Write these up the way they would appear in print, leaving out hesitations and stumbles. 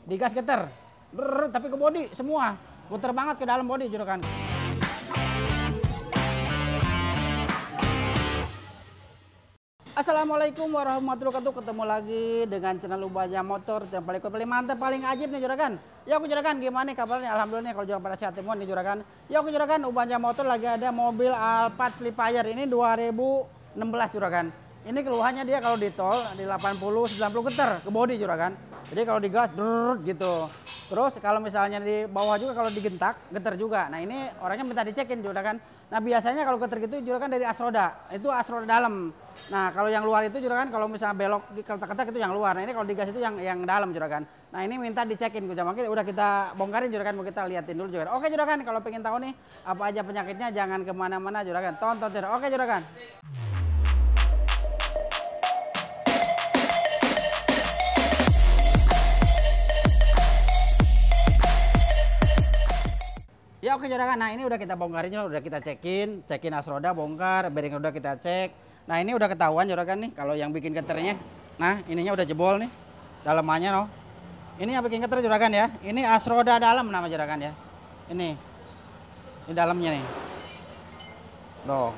digas geter. Brrr, tapi ke bodi semua. Puter banget ke dalam bodi juragan. Assalamualaikum warahmatullahi wabarakatuh. Ketemu lagi dengan channel Ubanja Motor yang paling mantap, paling ajib nih juragan. Ya aku juragan, gimana nih kabarnya? Alhamdulillah nih kalau juragan pada sehat semua nih juragan. Ya aku juragan, Ubanja Motor lagi ada mobil Alphard Flipfire ini 2016 juragan. Ini keluhannya dia kalau di tol di 80 90 geter ke bodi juragan. Jadi kalau digas brrr, gitu. Terus kalau misalnya di bawah juga kalau digentak geter juga. Nah ini orangnya minta dicekin juragan. Nah biasanya kalau geter gitu juragan dari as roda, itu as roda dalam. Nah kalau yang luar itu juragan kalau misalnya belok ketak-ketak itu yang luar. Nah ini kalau digas itu yang dalam juragan. Nah ini minta dicekin makanya udah kita bongkarin juragan, mau kita liatin dulu juragan. Oke juragan, kalau pengen tahu nih apa aja penyakitnya jangan kemana-mana juragan. Tonton juragan. Oke juragan. Ya oke juragan, nah ini udah kita bongkarin, udah kita cekin as roda bongkar, bearing udah kita cek. Nah ini udah ketahuan juragan nih kalau yang bikin geternya. Nah ininya udah jebol nih, dalamannya noh. Ini yang bikin geter juragan ya. Ini as roda dalam nama juragan ya. Ini dalamnya nih. Loh,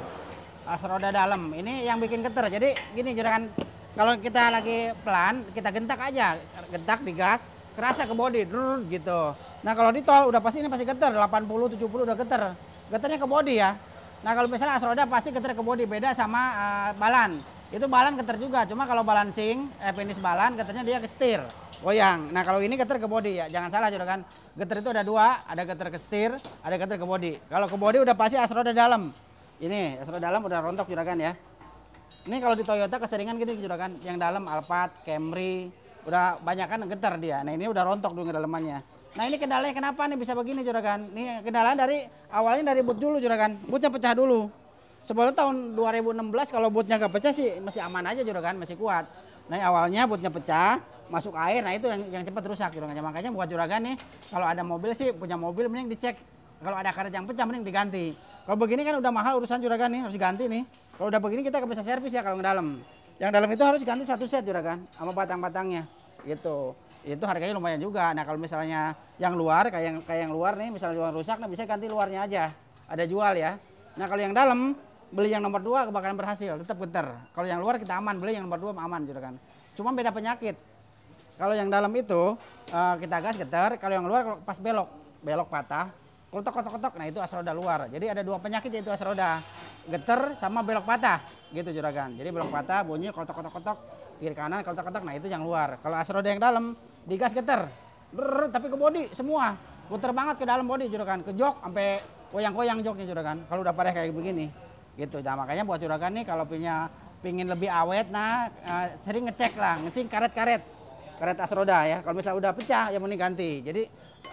as roda dalam. Ini yang bikin geter. Jadi gini juragan, kalau kita lagi pelan, kita gentak aja, gentak digas. Kerasa ke bodi, gitu. Nah kalau di tol udah pasti ini pasti geter, 80 70 udah geter. Geternya ke bodi ya. Nah kalau misalnya as roda pasti geter ke bodi, beda sama balan. Itu balan geter juga, cuma kalau balancing, finish balan geternya dia ke setir, goyang. Nah kalau ini geter ke bodi ya, jangan salah juragan. Geter itu ada dua, ada geter ke setir, ada geter ke bodi. Kalau ke bodi udah pasti as roda dalam. Ini as roda dalam udah rontok juragan ya. Ini kalau di Toyota keseringan gini juragan, yang dalam Alphard, Camry, udah banyak kan getar dia. Nah ini udah rontok dulu dalamannya. Nah ini kendalanya kenapa nih bisa begini juragan? Ini kendala dari awalnya dari boot dulu juragan. Bootnya pecah dulu. Sebelum tahun 2016 kalau bootnya gak pecah sih masih aman aja juragan, masih kuat. Nah awalnya bootnya pecah, masuk air, nah itu yang cepat rusak juragan. Makanya buat juragan nih, kalau ada mobil sih punya mobil mending dicek. Kalau ada karet yang pecah mending diganti. Kalau begini kan udah mahal urusan juragan nih, harus diganti nih. Kalau udah begini kita bisa servis ya kalau dalam. Yang dalam itu harus ganti satu set juragan sama batang-batangnya gitu. Itu harganya lumayan juga. Nah kalau misalnya yang luar kayak yang luar nih, misalnya luar rusak, nah bisa ganti luarnya aja, ada jual ya. Nah kalau yang dalam beli yang nomor 2 bakalan berhasil, tetap geter. Kalau yang luar kita aman, beli yang nomor 2 aman juragan. Cuma beda penyakit. Kalau yang dalam itu kita gas geter, kalau yang luar pas belok patah, kotok-kotok, nah itu as roda luar. Jadi ada dua penyakit yaitu as roda, geter sama belok patah gitu juragan. Jadi belok patah bunyi kotok-kotok, kiri kanan kotok-kotok, nah itu yang luar. Kalau as roda yang dalam digas geter, brrr, tapi ke bodi semua, puter banget ke dalam bodi juragan, ke jok sampai koyang-koyang joknya juragan. Kalau udah pada kayak begini gitu. Nah makanya buat juragan nih kalau pingin lebih awet, nah sering ngecek karet as roda ya. Kalau misalnya udah pecah ya mending ganti. Jadi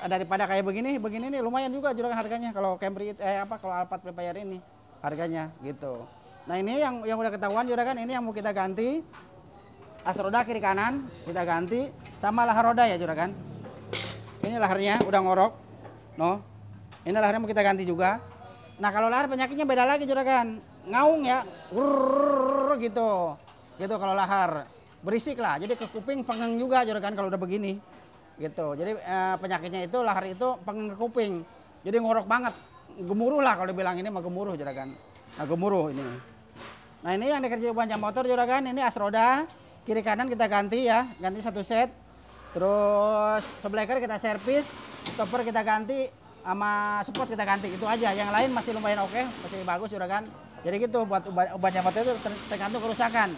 daripada kayak begini nih lumayan juga juragan harganya kalau Camry kalau Alphard Flipfire ini harganya gitu. Nah ini yang udah ketahuan juragan, ini yang mau kita ganti as roda kiri kanan kita ganti sama lahar roda ya juragan. Ini laharnya udah ngorok, no. Ini laharnya mau kita ganti juga. Nah kalau lahar penyakitnya beda lagi juragan, ngaung ya, wurr, gitu kalau lahar. Berisik lah, jadi ke kuping pengeng juga juragan kalau udah begini gitu. Jadi penyakitnya itu lahar itu pengeng ke kuping, jadi ngorok banget, gemuruh lah kalau dibilang ini mah gemuruh juragan. Nah gemuruh ini. Nah ini yang dikerjain Ubanja Motor juragan, ini as roda kiri kanan kita ganti ya, ganti satu set. Terus sebleker kita servis, stopper kita ganti, sama support kita ganti, itu aja. Yang lain masih lumayan oke, masih bagus juragan. Jadi gitu buat Ubanja Motor itu tergantung kerusakan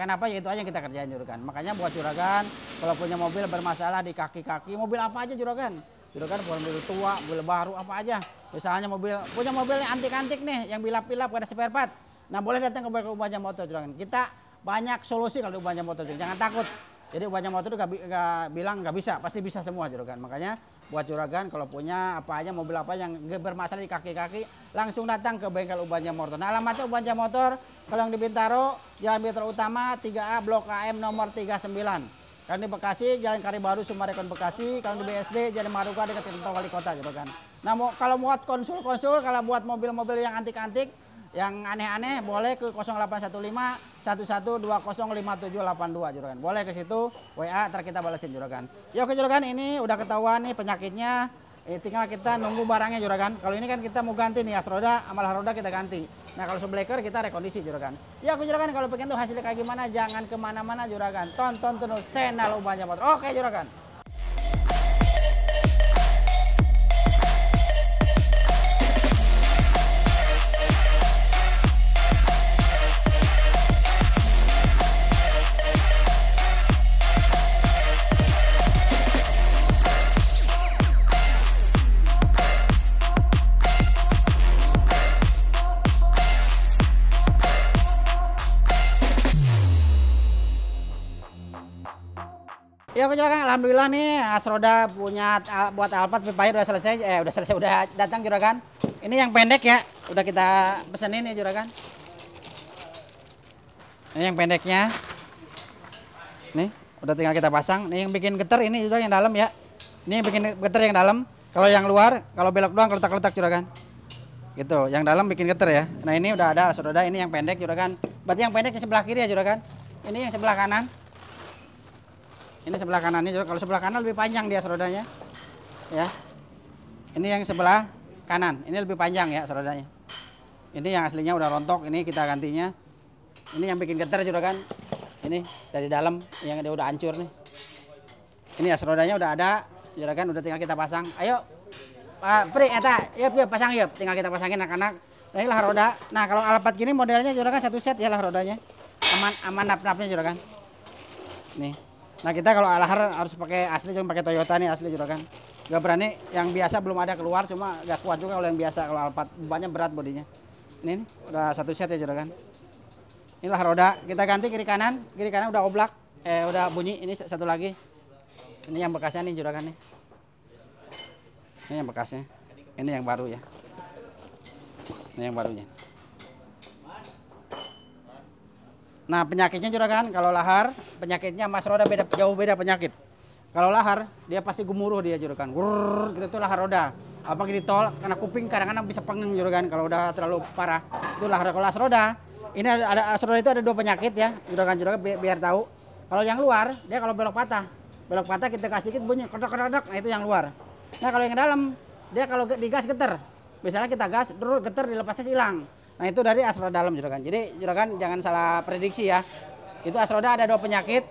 apa ya itu aja yang kita kerjain juragan. Makanya buat juragan kalau punya mobil bermasalah di kaki-kaki, mobil apa aja juragan mobil tua, mobil baru apa aja, misalnya punya mobil yang antik-antik nih yang bilap-bilap gak ada spare part, nah boleh datang ke Ubanja Motor juragan. Kita banyak solusi kalau di Ubanja Motor juragan, jangan takut. Jadi Ubanja Motor itu gak bilang gak bisa, pasti bisa semua juragan. Makanya buat juragan kalau punya apa aja mobil apa yang bermasalah di kaki-kaki langsung datang ke bengkel Ubanja Motor. Nah alamatnya Ubanja Motor kalau yang di Bintaro Jalan Bintaro Utama 3A Blok AM nomor 39. Kalau di Bekasi Jalan Karibaru Sumarekon Bekasi. Kalau di BSD Jalan Maruka dekat kantor wali kota juragan. Nah kalau buat konsul kalau buat mobil-mobil yang antik-antik Yang aneh-aneh boleh ke 0815 11205782 juragan. Boleh ke situ WA ntar kita balesin juragan. Ya oke juragan, ini udah ketahuan nih penyakitnya. Tinggal kita nunggu barangnya juragan. Kalau ini kan kita mau ganti nih as roda, amal roda kita ganti. Nah kalau subleker kita rekondisi juragan. Ya oke juragan, kalau pengen tuh hasilnya kayak gimana jangan kemana-mana juragan. Tonton terus channel Ubahnya Motor. Oke juragan. Ya oke juragan, alhamdulillah nih as roda punya buat Alphard Vipire udah selesai, udah datang juragan. Ini yang pendek ya, udah kita pesenin ya juragan. Ini yang pendeknya, nih udah tinggal kita pasang. Nih yang bikin getar ini juga yang dalam ya. Ini yang bikin getar yang dalam. Kalau yang luar, kalau belok doang keletak-keletak juragan. Gitu, yang dalam bikin getar ya. Nah ini udah ada as roda, ini yang pendek juragan. Berarti yang pendek di sebelah kiri ya juragan. Ini yang sebelah kanan. Ini sebelah kanannya, kalau sebelah kanan lebih panjang dia rodanya, ya. Ini yang sebelah kanan, ini lebih panjang ya rodanya. Ini yang aslinya udah rontok, ini kita gantinya. Ini yang bikin getar juga kan. Ini dari dalam yang dia udah hancur nih. Ini ya rodanya udah ada, juga kan udah tinggal kita pasang. Ayo, Pak Pri, eta, yuk pasang yuk, tinggal kita pasangin anak-anak. Nah, inilah roda. Nah kalau Alphard gini modelnya juga kan satu set ya lah rodanya. Aman nap-napnya juga kan. Nih. Nah kita kalau Alphard harus pakai asli, cuma pakai Toyota nih asli juragan. Gak berani, yang biasa belum ada keluar, cuma gak kuat juga kalau yang biasa. Kalau Alphard bebannya berat bodinya. Ini udah satu set ya juragan. Inilah roda, kita ganti kiri kanan udah oblak, udah bunyi. Ini satu lagi. Ini yang bekasnya nih juragan nih. Ini yang bekasnya. Ini yang baru ya. Ini yang barunya. Nah penyakitnya juga kan, kalau lahar penyakitnya mas roda jauh beda penyakit. Kalau lahar dia pasti gemuruh dia juga kan, gitu tuh lahar roda. Apalagi di tol, karena kuping kadang-kadang bisa pengeng juga kan kalau udah terlalu parah. Itu lahar. Kalau as roda, ini ada as roda itu ada dua penyakit ya, juga biar tahu. Kalau yang luar dia kalau belok patah kita kasih dikit bunyi kodok-kodok, nah itu yang luar. Nah kalau yang dalam dia kalau digas getar, misalnya kita gas, getar dilepasnya hilang. Nah itu dari as roda dalam juragan. Jadi juragan jangan salah prediksi ya. Itu as roda ada dua penyakit.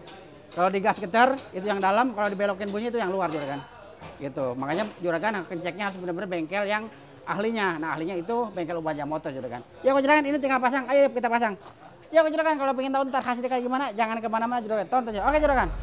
Kalau digas getar itu yang dalam, kalau dibelokin bunyi itu yang luar juragan. Gitu. Makanya juragan kenceknya harus benar-benar bengkel yang ahlinya. Nah ahlinya itu bengkel Ubahnya Motor juragan. Ya juragan ini tinggal pasang. Ayo kita pasang. Ya juragan kalau pengen tahu ntar hasilnya kayak gimana jangan kemana-mana juragan. Tonton aja. Oke juragan.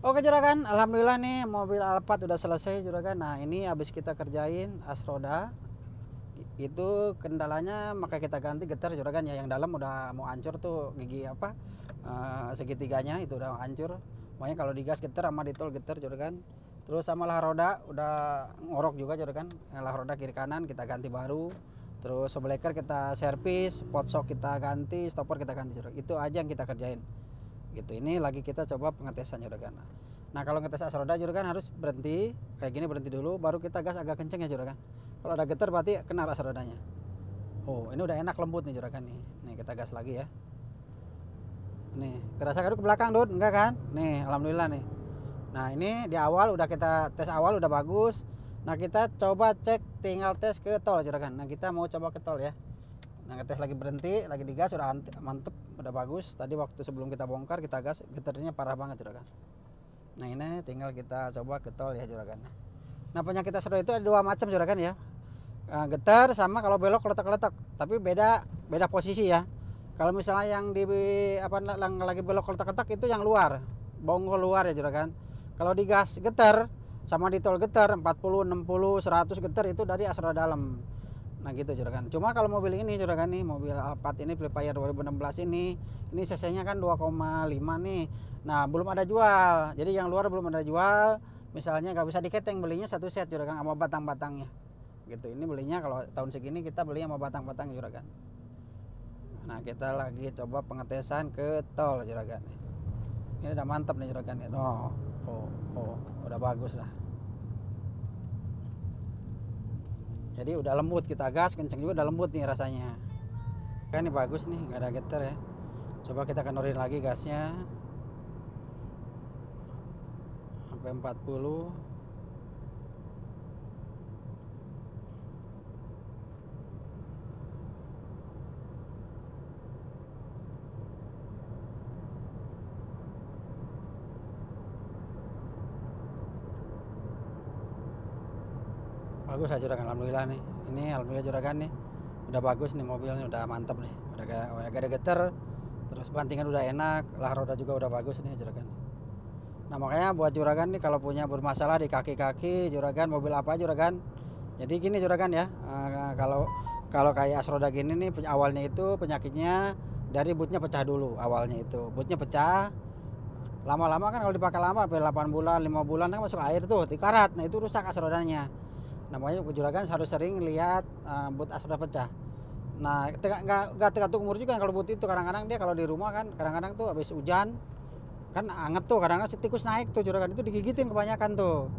Oke juragan, alhamdulillah nih mobil Alphard udah selesai juragan. Nah ini habis kita kerjain as roda. Itu kendalanya maka kita ganti getar juragan ya. Yang dalam udah mau hancur tuh gigi apa segitiganya itu udah hancur. Makanya kalau digas getar sama ditol getar juragan. Terus sama lah roda udah ngorok juga juragan. Lah roda kiri kanan kita ganti baru. Terus subleker kita servis, pot shock kita ganti, stopper kita ganti juragan. Itu aja yang kita kerjain. Gitu. Ini lagi kita coba pengetesan juragan. Nah kalau ngetes as roda juragan harus berhenti kayak gini, berhenti dulu baru kita gas agak kenceng ya juragan. Kalau ada getar berarti kena as rodanya. Oh ini udah enak lembut nih juragan nih. Nih kita gas lagi ya. Nih kerasa ke belakang Dud, enggak kan? Nih alhamdulillah nih. Nah ini di awal udah kita tes awal udah bagus. Nah kita coba cek tinggal tes ke tol juragan. Nah kita mau coba ke tol ya. Nah ngetes lagi berhenti, lagi digas udah mantep, udah bagus. Tadi waktu sebelum kita bongkar kita gas, getarnya parah banget juragan. Nah ini tinggal kita coba ke tol ya juragan. Nah penyakit as roda itu ada dua macam juragan ya. Getar sama kalau belok letak-letak, tapi beda posisi ya. Kalau misalnya yang di lagi belok letak-letak itu yang luar, bonggol luar ya juragan. Kalau digas getar sama di tol getar 40, 60, 100 getar itu dari Asroda dalam. Nah gitu juragan. Cuma kalau mobil ini juragan nih, mobil Alphard ini Prepaya 2016 ini cc-nya kan 2,5 nih. Nah belum ada jual, jadi yang luar belum ada jual. Misalnya nggak bisa diketeng, belinya satu set juragan sama batang-batangnya. Gitu. Ini belinya kalau tahun segini kita beli sama batang-batang juragan. Nah kita lagi coba pengetesan ke tol juragan. Ini udah mantap nih juragan. Udah bagus lah. Jadi udah lembut, kita gas kenceng juga udah lembut nih rasanya. Kan ini bagus nih, nggak ada getar ya. Coba kita kendorin lagi gasnya sampai 40. Bagus aja juragan, alhamdulillah nih. Ini alhamdulillah juragan nih. Udah bagus nih mobilnya, udah mantap nih. Udah gak ada getar. Terus bantingan udah enak, lah roda juga udah bagus nih juragan. Nah makanya buat juragan nih kalau punya bermasalah di kaki-kaki juragan, mobil apa juragan. Jadi gini juragan ya, kalau kayak Asroda gini nih awalnya itu penyakitnya dari bootnya pecah dulu awalnya itu. Bootnya pecah, lama-lama kan kalau dipakai lama sampai 8 bulan, 5 bulan kan masuk air tuh, dikarat. Nah itu rusak Asrodanya. Nah makanya juragan harus sering lihat boot Asroda pecah. Nah nggak tergantung umur juga kalau boot itu. Kadang-kadang dia kalau di rumah kan kadang-kadang tuh habis hujan kan anget tuh, kadang-kadang si tikus naik tuh juragan, itu digigitin kebanyakan tuh.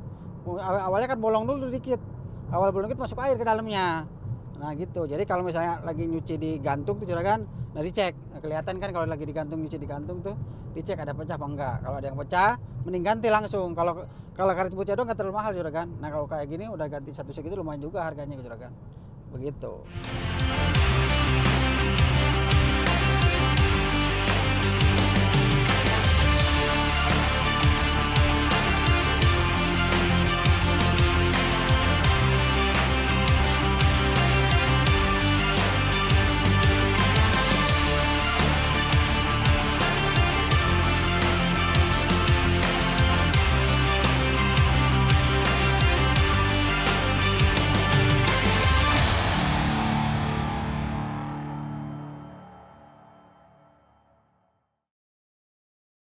Awalnya kan bolong dulu dikit, awal bolong dikit masuk air ke dalamnya. Nah gitu, jadi kalau misalnya lagi nyuci di gantung tuh juragan, nah dicek, nah, kelihatan kan kalau lagi digantung, nyuci di gantung tuh dicek ada pecah apa enggak. Kalau ada yang pecah mending ganti langsung. Kalau karet bootnya doang nggak terlalu mahal juragan. Nah kalau kayak gini udah ganti satu segitu lumayan juga harganya juragan, begitu.